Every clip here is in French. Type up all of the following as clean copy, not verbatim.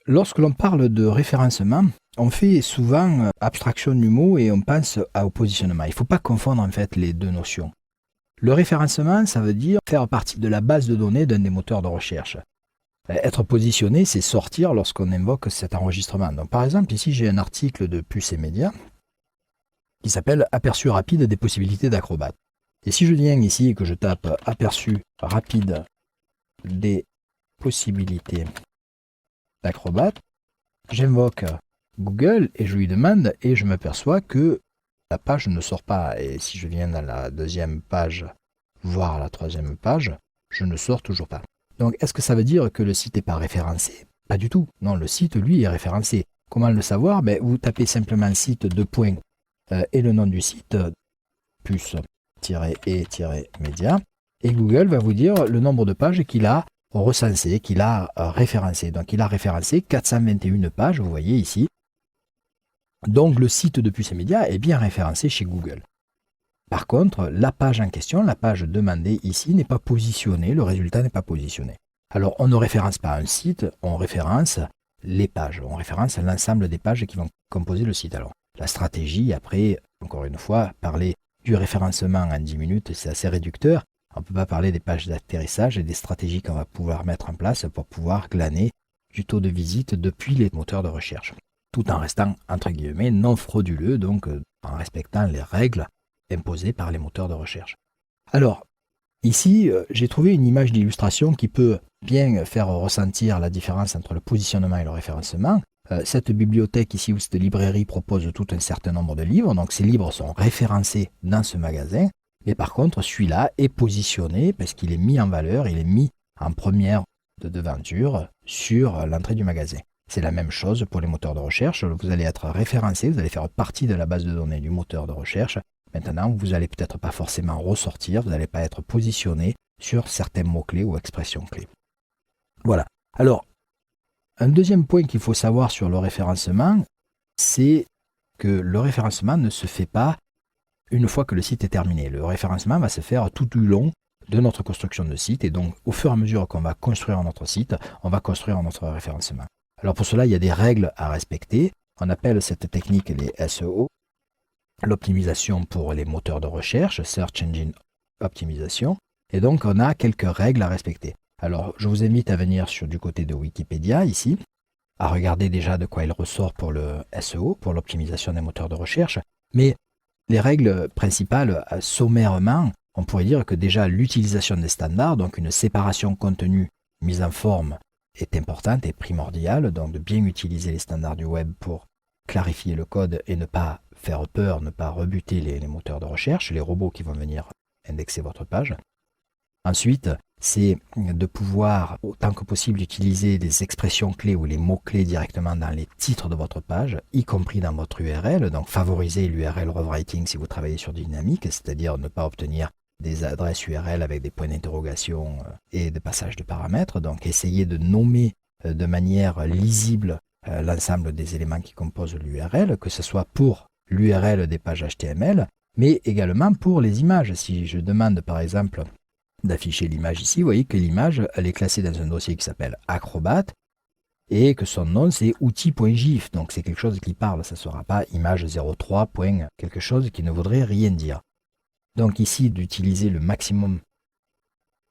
Lorsque l'on parle de référencement, on fait souvent abstraction du mot et on pense au positionnement. Il ne faut pas confondre en fait les deux notions. Le référencement, ça veut dire faire partie de la base de données d'un des moteurs de recherche. Être positionné, c'est sortir lorsqu'on invoque cet enregistrement. Donc, par exemple, ici, j'ai un article de Puce et Médias qui s'appelle « Aperçu rapide des possibilités d'Acrobat ». Et si je viens ici et que je tape « Aperçu rapide des possibilités d'Acrobat », j'invoque Google et je lui demande et je m'aperçois que la page ne sort pas. Et si je viens dans la deuxième page, voire la troisième page, je ne sors toujours pas. Donc, est-ce que ça veut dire que le site n'est pas référencé? Pas du tout. Non, le site, lui, est référencé. Comment le savoir? Vous tapez simplement site et le nom du site, puce-et-média, et Google va vous dire le nombre de pages qu'il a recensé, qu'il a référencé. Donc, il a référencé 421 pages, vous voyez ici. Donc, le site de Puce et Média est bien référencé chez Google. Par contre, la page en question, la page demandée ici, n'est pas positionnée, le résultat n'est pas positionné. Alors, on ne référence pas un site, on référence les pages, on référence l'ensemble des pages qui vont composer le site. Alors, la stratégie, après, encore une fois, parler du référencement en 10 minutes, c'est assez réducteur. On ne peut pas parler des pages d'atterrissage et des stratégies qu'on va pouvoir mettre en place pour pouvoir glaner du taux de visite depuis les moteurs de recherche, tout en restant, entre guillemets, non frauduleux, donc en respectant les règles imposées par les moteurs de recherche. Alors, ici, j'ai trouvé une image d'illustration qui peut bien faire ressentir la différence entre le positionnement et le référencement. Cette bibliothèque ici, ou cette librairie, propose tout un certain nombre de livres, donc ces livres sont référencés dans ce magasin, mais par contre, celui-là est positionné parce qu'il est mis en valeur, il est mis en première de devanture sur l'entrée du magasin. C'est la même chose pour les moteurs de recherche, vous allez être référencé, vous allez faire partie de la base de données du moteur de recherche. Maintenant, vous n'allez peut-être pas forcément ressortir, vous n'allez pas être positionné sur certains mots-clés ou expressions clés. Voilà. Alors, un deuxième point qu'il faut savoir sur le référencement, c'est que le référencement ne se fait pas une fois que le site est terminé. Le référencement va se faire tout du long de notre construction de site et donc au fur et à mesure qu'on va construire notre site, on va construire notre référencement. Alors pour cela, il y a des règles à respecter. On appelle cette technique les SEO, l'optimisation pour les moteurs de recherche, Search Engine Optimization, et donc on a quelques règles à respecter. Alors je vous invite à venir du côté de Wikipédia ici, à regarder déjà de quoi il ressort pour le SEO, pour l'optimisation des moteurs de recherche, mais les règles principales, sommairement, on pourrait dire que déjà l'utilisation des standards, donc une séparation contenu mise en forme, est importante et primordiale, donc de bien utiliser les standards du web pour clarifier le code et ne pas faire peur, ne pas rebuter les moteurs de recherche, les robots qui vont venir indexer votre page. Ensuite, c'est de pouvoir autant que possible utiliser des expressions clés ou les mots-clés directement dans les titres de votre page, y compris dans votre URL, donc favoriser l'URL rewriting si vous travaillez sur du dynamique, c'est-à-dire ne pas obtenir des adresses URL avec des points d'interrogation et des passages de paramètres, donc essayer de nommer de manière lisible l'ensemble des éléments qui composent l'URL, que ce soit pour l'URL des pages HTML, mais également pour les images. Si je demande par exemple d'afficher l'image ici, vous voyez que l'image elle est classée dans un dossier qui s'appelle Acrobat et que son nom c'est outil.gif, donc c'est quelque chose qui parle, ça ne sera pas image 03. Quelque chose qui ne voudrait rien dire. Donc ici d'utiliser le maximum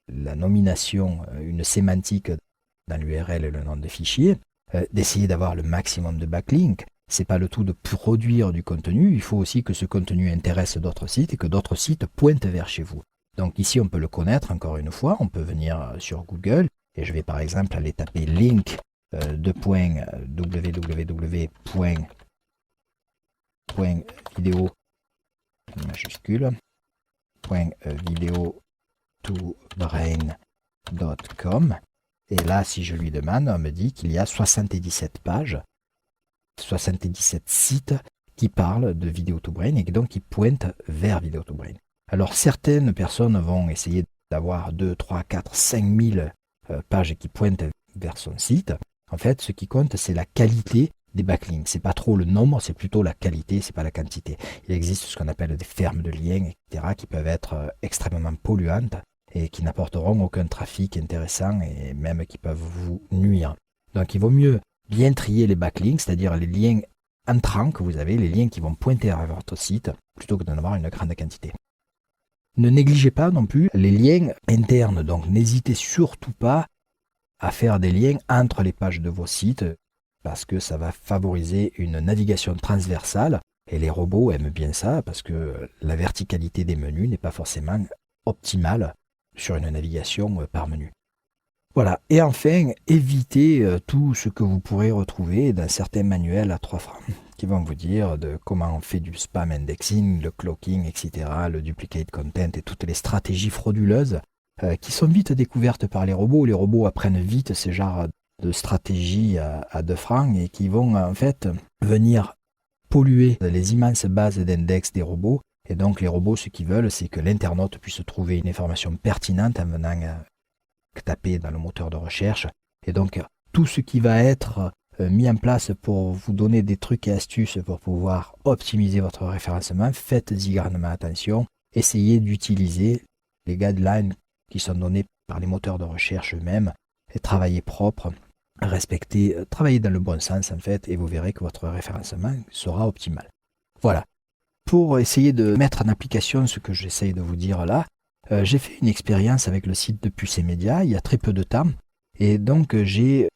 la nomination, une sémantique dans l'URL et le nom de fichier, d'essayer d'avoir le maximum de backlinks. C'est pas le tout de produire du contenu, il faut aussi que ce contenu intéresse d'autres sites et que d'autres sites pointent vers chez vous. Donc ici, on peut le connaître encore une fois, on peut venir sur Google et je vais par exemple aller taper link www.video majuscule .video2brain.com et là, si je lui demande, on me dit qu'il y a 77 pages, 77 sites qui parlent de Video2Brain et donc qui pointent vers Video2Brain. Alors certaines personnes vont essayer d'avoir 2, 3, 4, 5 000 pages qui pointent vers son site. En fait, ce qui compte, c'est la qualité des backlinks. C'est pas trop le nombre, c'est plutôt la qualité, c'est pas la quantité. Il existe ce qu'on appelle des fermes de liens, etc., qui peuvent être extrêmement polluantes et qui n'apporteront aucun trafic intéressant et même qui peuvent vous nuire. Donc il vaut mieux bien trier les backlinks, c'est-à-dire les liens entrants que vous avez, les liens qui vont pointer vers votre site, plutôt que d'en avoir une grande quantité. Ne négligez pas non plus les liens internes, donc n'hésitez surtout pas à faire des liens entre les pages de vos sites, parce que ça va favoriser une navigation transversale, et les robots aiment bien ça, parce que la verticalité des menus n'est pas forcément optimale sur une navigation par menu. Voilà, et enfin, évitez tout ce que vous pourrez retrouver dans certains manuels à 3 francs, qui vont vous dire de comment on fait du spam indexing, le cloaking, etc., le duplicate content et toutes les stratégies frauduleuses qui sont vite découvertes par les robots. Les robots apprennent vite ces genres de stratégies à 2 francs et qui vont en fait venir polluer les immenses bases d'index des robots. Et donc les robots, ce qu'ils veulent, c'est que l'internaute puisse trouver une information pertinente en venant taper dans le moteur de recherche. Et donc tout ce qui va être mis en place pour vous donner des trucs et astuces pour pouvoir optimiser votre référencement, faites-y grandement attention. Essayez d'utiliser les guidelines qui sont donnés par les moteurs de recherche eux-mêmes et travaillez propre, travaillez dans le bon sens en fait, et vous verrez que votre référencement sera optimal. Voilà. Pour essayer de mettre en application ce que j'essaye de vous dire là, j'ai fait une expérience avec le site de Puces et Médias il y a très peu de temps, et donc j'ai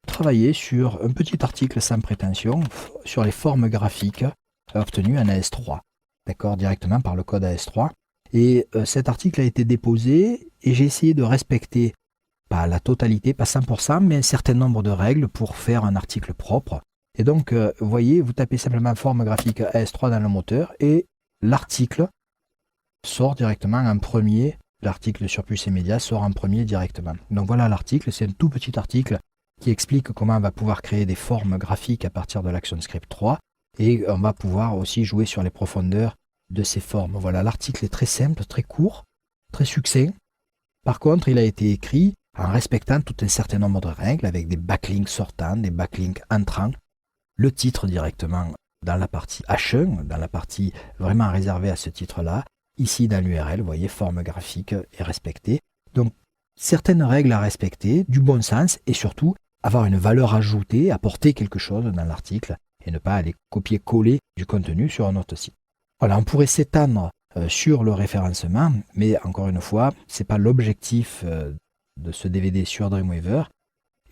travaillé sur un petit article sans prétention sur les formes graphiques obtenues en AS3, d'accord, directement par le code AS3. Et cet article a été déposé et j'ai essayé de respecter, pas la totalité, pas 100%, mais un certain nombre de règles pour faire un article propre. Et donc, vous voyez, vous tapez simplement forme graphique AS3 dans le moteur et l'article sort directement en premier. L'article sur Puces et Médias sort en premier directement. Donc voilà l'article, c'est un tout petit article qui explique comment on va pouvoir créer des formes graphiques à partir de l'ActionScript 3 et on va pouvoir aussi jouer sur les profondeurs de ces formes. Voilà, l'article est très simple, très court, très succinct. Par contre, il a été écrit en respectant tout un certain nombre de règles avec des backlinks sortants, des backlinks entrants, le titre directement dans la partie H1, dans la partie vraiment réservée à ce titre-là. Ici, dans l'URL, vous voyez, forme graphique est respectée. Donc, certaines règles à respecter, du bon sens et surtout avoir une valeur ajoutée, apporter quelque chose dans l'article et ne pas aller copier-coller du contenu sur un autre site. Voilà, on pourrait s'étendre sur le référencement, mais encore une fois, ce n'est pas l'objectif de ce DVD sur Dreamweaver.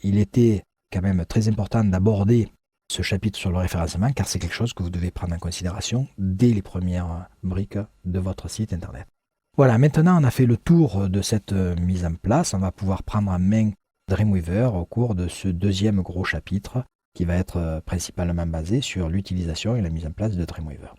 Il était quand même très important d'aborder ce chapitre sur le référencement, car c'est quelque chose que vous devez prendre en considération dès les premières briques de votre site internet. Voilà, maintenant on a fait le tour de cette mise en place. On va pouvoir prendre en main Dreamweaver au cours de ce deuxième gros chapitre qui va être principalement basé sur l'utilisation et la mise en place de Dreamweaver.